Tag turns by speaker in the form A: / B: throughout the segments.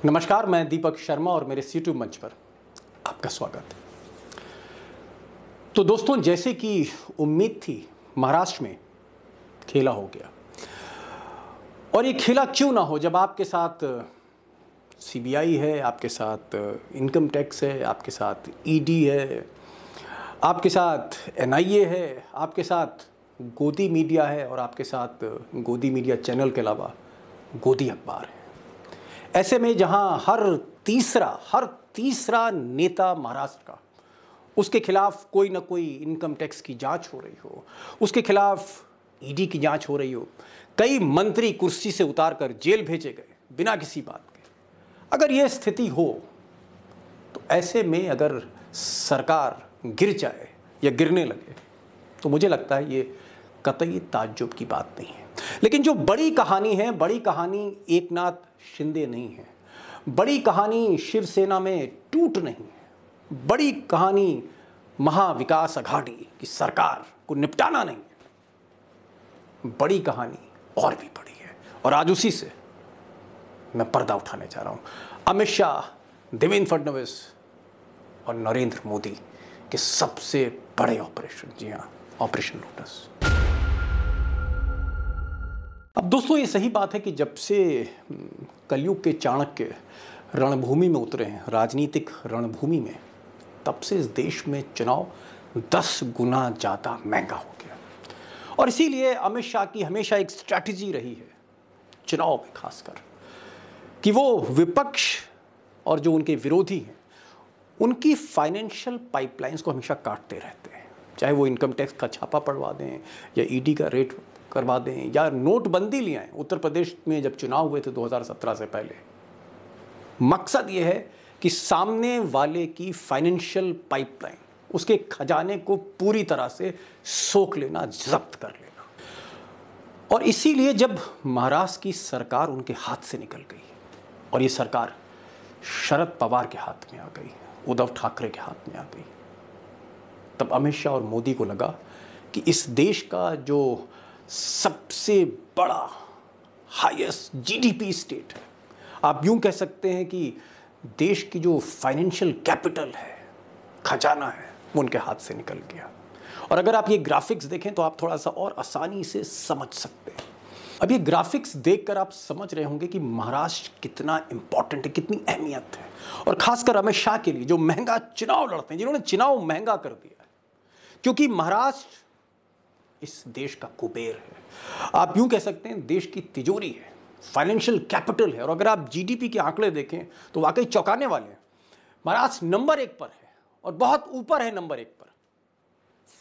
A: नमस्कार, मैं दीपक शर्मा और मेरे यूट्यूब मंच पर आपका स्वागत है। तो दोस्तों, जैसे कि उम्मीद थी, महाराष्ट्र में खेला हो गया। और ये खेला क्यों ना हो जब आपके साथ सीबीआई है, आपके साथ इनकम टैक्स है, आपके साथ ईडी है, आपके साथ एनआईए है, आपके साथ गोदी मीडिया है और आपके साथ गोदी मीडिया चैनल के अलावा गोदी अखबार है। ऐसे में जहां हर तीसरा नेता महाराष्ट्र का, उसके खिलाफ कोई ना कोई इनकम टैक्स की जांच हो रही हो, उसके खिलाफ ईडी की जांच हो रही हो, कई मंत्री कुर्सी से उतारकर जेल भेजे गए बिना किसी बात के, अगर यह स्थिति हो तो ऐसे में अगर सरकार गिर जाए या गिरने लगे तो मुझे लगता है ये कतई ताज्जुब की बात नहीं है। लेकिन जो बड़ी कहानी है, बड़ी कहानी एकनाथ शिंदे नहीं है, बड़ी कहानी शिवसेना में टूट नहीं है, बड़ी कहानी महाविकास अघाड़ी की सरकार को निपटाना नहीं है, बड़ी कहानी और भी बड़ी है। और आज उसी से मैं पर्दा उठाने जा रहा हूं। अमित शाह, देवेंद्र फडणवीस और नरेंद्र मोदी के सबसे बड़े ऑपरेशन, जी हां, ऑपरेशन लोटस। अब दोस्तों, ये सही बात है कि जब से कलयुग के चाणक्य रणभूमि में उतरे हैं, राजनीतिक रणभूमि में, तब से इस देश में चुनाव 10 गुना ज़्यादा महंगा हो गया। और इसीलिए अमित शाह की हमेशा एक स्ट्रैटेजी रही है, चुनाव में खासकर, कि वो विपक्ष और जो उनके विरोधी हैं उनकी फाइनेंशियल पाइपलाइंस को हमेशा काटते रहते हैं। चाहे वो इनकम टैक्स का छापा पड़वा दें या ईडी का रेट करवा दें या नोटबंदी ले आए। उत्तर प्रदेश में जब चुनाव हुए थे 2017 से पहले, मकसद ये है कि सामने वाले की फाइनेंशियल पाइपलाइन, उसके खजाने को पूरी तरह से सोख लेना, जब्त कर लेना। और इसीलिए जब महाराष्ट्र की सरकार उनके हाथ से निकल गई और ये सरकार शरद पवार के हाथ में आ गई, उद्धव ठाकरे के हाथ में आ गई, तब अमित शाह और मोदी को लगा कि इस देश का जो सबसे बड़ा हाईएस्ट जीडीपी स्टेट है, आप यूं कह सकते हैं कि देश की जो फाइनेंशियल कैपिटल है, खजाना है, वो उनके हाथ से निकल गया। और अगर आप ये ग्राफिक्स देखें तो आप थोड़ा सा और आसानी से समझ सकते हैं। अब ये ग्राफिक्स देखकर आप समझ रहे होंगे कि महाराष्ट्र कितना इंपॉर्टेंट है, कितनी अहमियत है। और खासकर अमित शाह के लिए, जो महंगा चुनाव लड़ते हैं, जिन्होंने चुनाव महंगा कर दिया है, क्योंकि महाराष्ट्र इस देश का कुबेर है। आप यूं कह सकते हैं देश की तिजोरी है, फाइनेंशियल कैपिटल है। और अगर आप जीडीपी के आंकड़े देखें तो वाकई चौंकाने वाले हैं। महाराष्ट्र नंबर 1 पर है और बहुत ऊपर है नंबर 1 पर।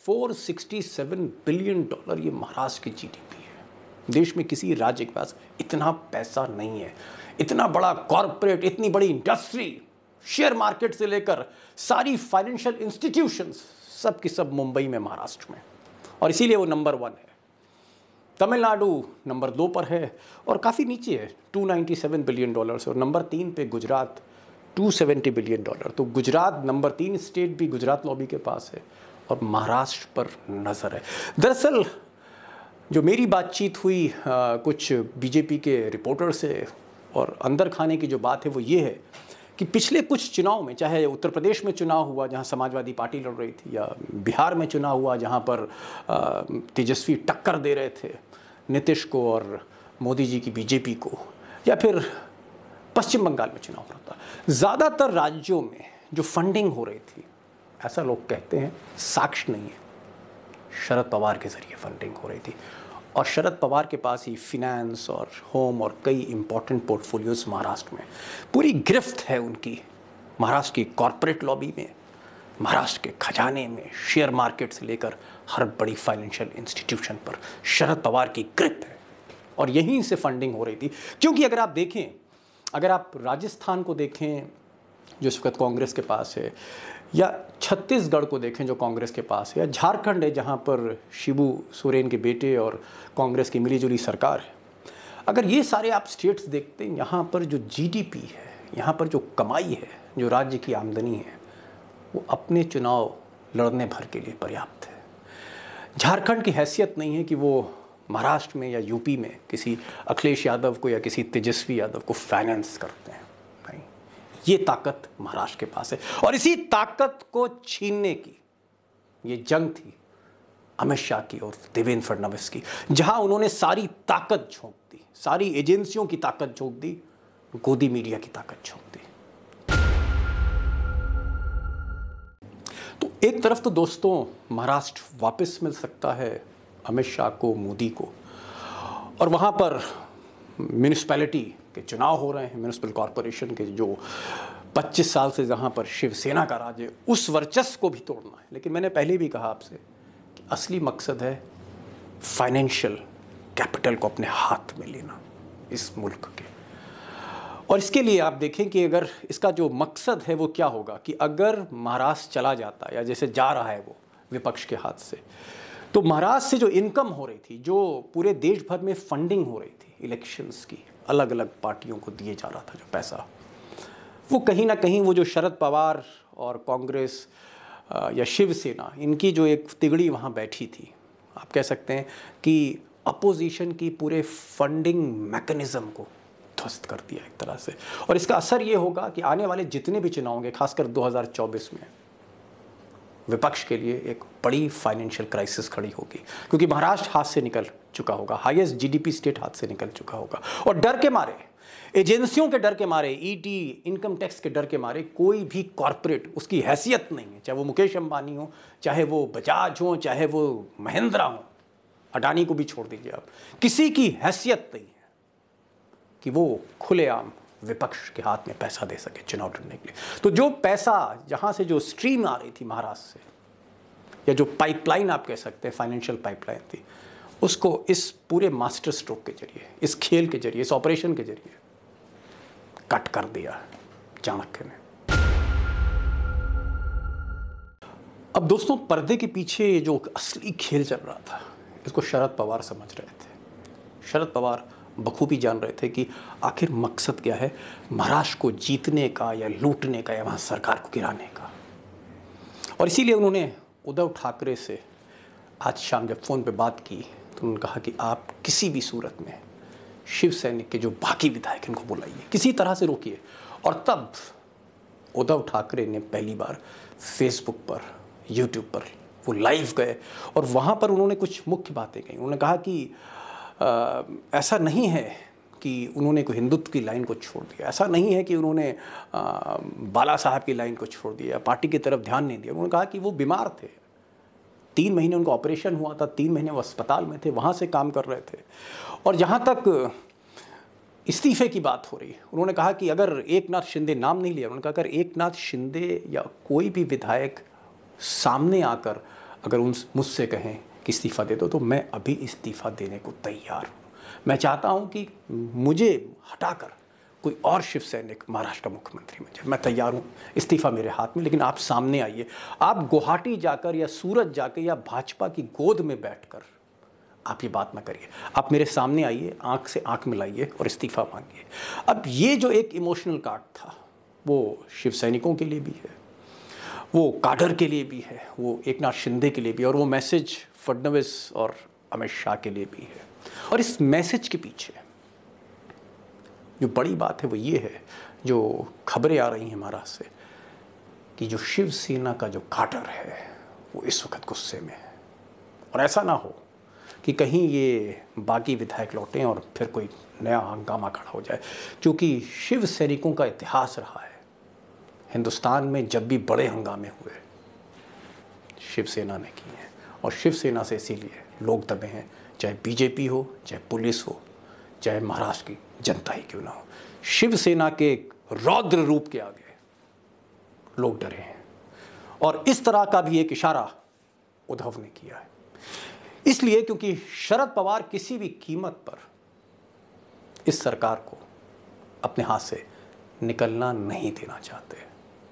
A: $467 बिलियन ये महाराष्ट्र की जीडीपी है। देश में किसी राज्य के पास इतना पैसा नहीं है। इतना बड़ा कॉर्पोरेट, इतनी बड़ी इंडस्ट्री, शेयर मार्केट से लेकर सारी फाइनेंशियल इंस्टीट्यूशंस, सब की सब मुंबई में, महाराष्ट्र में। और इसीलिए वो नंबर 1 है। तमिलनाडु नंबर 2 पर है और काफ़ी नीचे है, $297 बिलियन। और नंबर 3 पे गुजरात, $270 बिलियन। तो गुजरात नंबर 3 स्टेट भी गुजरात लॉबी के पास है और महाराष्ट्र पर नज़र है। दरअसल जो मेरी बातचीत हुई कुछ बीजेपी के रिपोर्टर से, और अंदर खाने की जो बात है वो ये है कि पिछले कुछ चुनाव में, चाहे उत्तर प्रदेश में चुनाव हुआ जहां समाजवादी पार्टी लड़ रही थी, या बिहार में चुनाव हुआ जहां पर तेजस्वी टक्कर दे रहे थे नीतीश को और मोदी जी की बीजेपी को, या फिर पश्चिम बंगाल में चुनाव हो रहा था, ज़्यादातर राज्यों में जो फंडिंग हो रही थी, ऐसा लोग कहते हैं, साक्ष्य नहीं है, शरद पवार के ज़रिए फंडिंग हो रही थी। और शरद पवार के पास ही फिनेंस और होम और कई इंपॉर्टेंट पोर्टफोलियोज महाराष्ट्र में, पूरी गिरफ्त है उनकी महाराष्ट्र की कॉरपोरेट लॉबी में, महाराष्ट्र के खजाने में, शेयर मार्केट से लेकर हर बड़ी फाइनेंशियल इंस्टीट्यूशन पर शरद पवार की ग्रिप है। और यहीं से फंडिंग हो रही थी। क्योंकि अगर आप देखें, अगर आप राजस्थान को देखें जो इस वक्त कांग्रेस के पास है, या छत्तीसगढ़ को देखें जो कांग्रेस के पास है, या झारखंड है जहां पर शिबू सोरेन के बेटे और कांग्रेस की मिलीजुली सरकार है, अगर ये सारे आप स्टेट्स देखते हैं, यहाँ पर जो जीडीपी है, यहाँ पर जो कमाई है, जो राज्य की आमदनी है, वो अपने चुनाव लड़ने भर के लिए पर्याप्त है। झारखंड की हैसियत नहीं है कि वो महाराष्ट्र में या यूपी में किसी अखिलेश यादव को या किसी तेजस्वी यादव को फाइनेंस करते हैं। ये ताकत महाराष्ट्र के पास है और इसी ताकत को छीनने की ये जंग थी अमित शाह की और देवेंद्र फडणवीस की, जहां उन्होंने सारी ताकत झोंक दी, सारी एजेंसियों की ताकत झोंक दी, गोदी मीडिया की ताकत झोंक दी। तो एक तरफ तो दोस्तों महाराष्ट्र वापस मिल सकता है अमित शाह को, मोदी को, और वहां पर म्यूनिसिपैलिटी के चुनाव हो रहे हैं, म्यूनिसिपल कॉरपोरेशन के, जो 25 साल से जहां पर शिवसेना का राज है, उस वर्चस्व को भी तोड़ना है। लेकिन मैंने पहले भी कहा आपसे कि असली मकसद है फाइनेंशियल कैपिटल को अपने हाथ में लेना इस मुल्क के। और इसके लिए आप देखें कि अगर इसका जो मकसद है वो क्या होगा कि अगर महाराष्ट्र चला जाता या जैसे जा रहा है वो विपक्ष के हाथ से, तो महाराष्ट्र से जो इनकम हो रही थी, जो पूरे देश भर में फंडिंग हो रही थी इलेक्शंस की, अलग अलग पार्टियों को दिए जा रहा था जो पैसा, वो कहीं ना कहीं वो जो शरद पवार और कांग्रेस या शिवसेना, इनकी जो एक तिगड़ी वहाँ बैठी थी, आप कह सकते हैं कि अपोजिशन की पूरे फंडिंग मैकेनिज्म को ध्वस्त कर दिया एक तरह से। और इसका असर ये होगा कि आने वाले जितने भी चुनाव होंगे, खासकर 2024 में, विपक्ष के लिए एक बड़ी फाइनेंशियल क्राइसिस खड़ी होगी, क्योंकि महाराष्ट्र हाथ से निकल चुका होगा, हाईएस्ट जीडीपी स्टेट हाथ से निकल चुका होगा, और डर के मारे, एजेंसियों के डर के मारे, ईडी, इनकम टैक्स के डर के मारे, कोई भी कॉरपोरेट, उसकी हैसियत नहीं है, चाहे वो मुकेश अंबानी हो, चाहे वो बजाज हो, चाहे वो महिंद्रा हो, अडानी को भी छोड़ दीजिए आप, किसी की हैसियत नहीं है कि वो खुलेआम विपक्ष के हाथ में पैसा दे सके चुनाव लड़ने के लिए। तो जो पैसा जहां से जो स्ट्रीम आ रही थी महाराष्ट्र से, या जो पाइपलाइन आप कह सकते हैं, फाइनेंशियल पाइपलाइन थी, उसको इस पूरे मास्टर स्ट्रोक के जरिए, इस खेल के जरिए, इस ऑपरेशन के जरिए कट कर दिया चाणक्य ने। अब दोस्तों, पर्दे के पीछे जो असली खेल चल रहा था, इसको शरद पवार समझ रहे थे। शरद पवार बखूबी जान रहे थे कि आखिर मकसद क्या है, महाराष्ट्र को जीतने का या लूटने का या वहाँ सरकार को गिराने का। और इसीलिए उन्होंने उद्धव ठाकरे से आज शाम जब फ़ोन पे बात की तो उन्होंने कहा कि आप किसी भी सूरत में शिव सैनिक के जो बाकी विधायक इनको बुलाइए, किसी तरह से रोकिए। और तब उद्धव ठाकरे ने पहली बार फेसबुक पर, यूट्यूब पर वो लाइव गए और वहाँ पर उन्होंने कुछ मुख्य बातें कही। उन्होंने कहा कि ऐसा नहीं है कि उन्होंने कोई हिंदुत्व की लाइन को छोड़ दिया, ऐसा नहीं है कि उन्होंने बाला साहब की लाइन को छोड़ दिया, पार्टी की तरफ ध्यान नहीं दिया। उन्होंने कहा कि वो बीमार थे, 3 महीने उनका ऑपरेशन हुआ था, 3 महीने वो अस्पताल में थे, वहाँ से काम कर रहे थे। और जहाँ तक इस्तीफे की बात हो रही है, उन्होंने कहा कि अगर एकनाथ शिंदे, नाम नहीं लिया, उन्होंने कहा अगर एकनाथ शिंदे या कोई भी विधायक सामने आकर अगर मुझसे कहें कि इस्तीफ़ा दे दो, तो मैं अभी इस्तीफ़ा देने को तैयार हूँ। मैं चाहता हूँ कि मुझे हटाकर कोई और शिव सैनिक महाराष्ट्र का मुख्यमंत्री बन जाए, मैं तैयार हूँ, इस्तीफ़ा मेरे हाथ में, लेकिन आप सामने आइए। आप गुवाहाटी जाकर या सूरत जाकर या भाजपा की गोद में बैठकर आप ये बात ना करिए, आप मेरे सामने आइए, आंख से आंख मिलाइए और इस्तीफ़ा मांगिए। अब ये जो एक इमोशनल कार्ड था, वो शिव सैनिकों के लिए भी है, वो काडर के लिए भी है, वो एकनाथ शिंदे के लिए भी, और वो मैसेज फडणवीस और अमित शाह के लिए भी है। और इस मैसेज के पीछे जो बड़ी बात है वो ये है, जो खबरें आ रही हैं महाराष्ट्र से, कि जो शिवसेना का जो काडर है वो इस वक्त गुस्से में है। और ऐसा ना हो कि कहीं ये बाकी विधायक लौटें और फिर कोई नया हंगामा खड़ा हो जाए, क्योंकि शिव सैनिकों का इतिहास रहा है हिंदुस्तान में, जब भी बड़े हंगामे हुए शिवसेना ने किए हैं, और शिवसेना से इसीलिए लोग दबे हैं, चाहे बीजेपी हो, चाहे पुलिस हो, चाहे महाराष्ट्र की जनता ही क्यों ना हो। शिवसेना के रौद्र रूप के आगे लोग डरे हैं, और इस तरह का भी एक इशारा उद्धव ने किया है। इसलिए क्योंकि शरद पवार किसी भी कीमत पर इस सरकार को अपने हाथ से निकलना नहीं देना चाहते,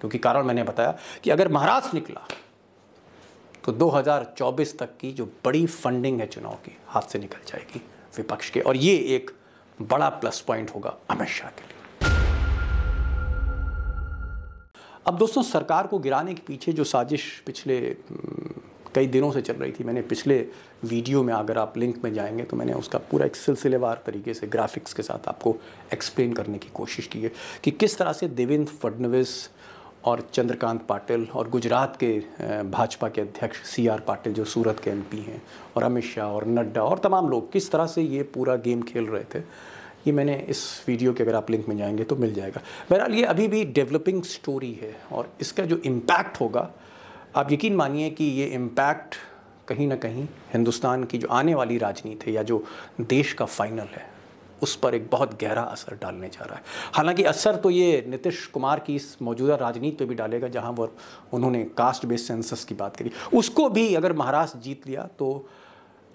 A: क्योंकि कारण मैंने बताया कि अगर महाराष्ट्र निकला तो 2024 तक की जो बड़ी फंडिंग है चुनाव की, हाथ से निकल जाएगी विपक्ष के, और ये एक बड़ा प्लस पॉइंट होगा अमित शाह के लिए। अब दोस्तों, सरकार को गिराने के पीछे जो साजिश पिछले कई दिनों से चल रही थी। मैंने पिछले वीडियो में, अगर आप लिंक में जाएंगे तो मैंने उसका पूरा एक सिलसिलेवार तरीके से ग्राफिक्स के साथ आपको एक्सप्लेन करने की कोशिश की है कि किस तरह से देवेंद्र फडणवीस और चंद्रकांत पाटिल और गुजरात के भाजपा के अध्यक्ष CR पाटिल जो सूरत के MP हैं, और अमित शाह और नड्डा और तमाम लोग किस तरह से ये पूरा गेम खेल रहे थे, ये मैंने इस वीडियो के, अगर आप लिंक में जाएंगे तो मिल जाएगा। बहरहाल ये अभी भी डेवलपिंग स्टोरी है और इसका जो इम्पैक्ट होगा, आप यकीन मानिए कि ये इम्पैक्ट कहीं ना कहीं हिंदुस्तान की जो आने वाली राजनीति है या जो देश का फाइनल है उस पर एक बहुत गहरा असर डालने जा रहा है। हालांकि असर तो ये नीतीश कुमार की इस मौजूदा राजनीति पे भी डालेगा, जहां वो उन्होंने कास्ट बेस्ड सेंसस की बात करी, उसको भी अगर महाराष्ट्र जीत लिया तो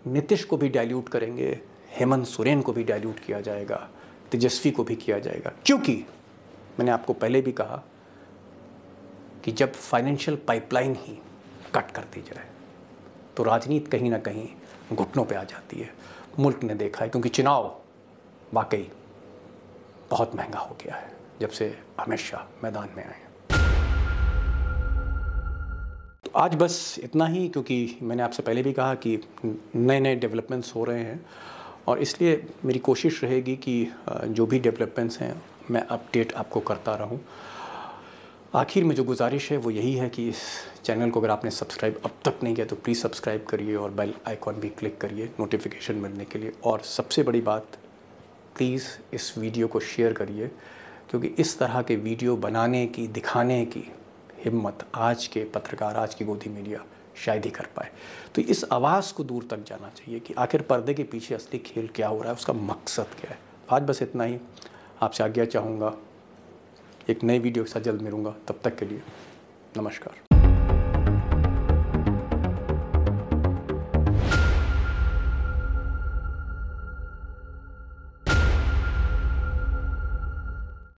A: नीतीश को भी डाइल्यूट करेंगे, हेमंत सोरेन को भी डाइल्यूट किया जाएगा, तेजस्वी को भी किया जाएगा। क्योंकि मैंने आपको पहले भी कहा कि जब फाइनेंशियल पाइपलाइन ही कट कर दी जाए तो राजनीति कहीं ना कहीं घुटनों पे आ जाती है। मुल्क ने देखा है, क्योंकि चुनाव वाकई बहुत महंगा हो गया है जब से अमित शाह मैदान में आए। तो आज बस इतना ही, क्योंकि मैंने आपसे पहले भी कहा कि नए नए डेवलपमेंट्स हो रहे हैं और इसलिए मेरी कोशिश रहेगी कि जो भी डेवलपमेंट्स हैं मैं अपडेट आपको करता रहूं। आखिर में जो गुजारिश है वो यही है कि इस चैनल को अगर आपने सब्सक्राइब अब तक नहीं किया तो प्लीज़ सब्सक्राइब करिए और बेल आइकॉन भी क्लिक करिए नोटिफिकेशन मिलने के लिए। और सबसे बड़ी बात, प्लीज़ इस वीडियो को शेयर करिए, क्योंकि इस तरह के वीडियो बनाने की, दिखाने की हिम्मत आज के पत्रकार, आज की गोदी मीडिया शायद ही कर पाए। तो इस आवाज़ को दूर तक जाना चाहिए कि आखिर पर्दे के पीछे असली खेल क्या हो रहा है, उसका मकसद क्या है। आज बस इतना ही, आपसे आज्ञा चाहूँगा। एक नई वीडियो के साथ जल्द मिलूँगा, तब तक के लिए नमस्कार।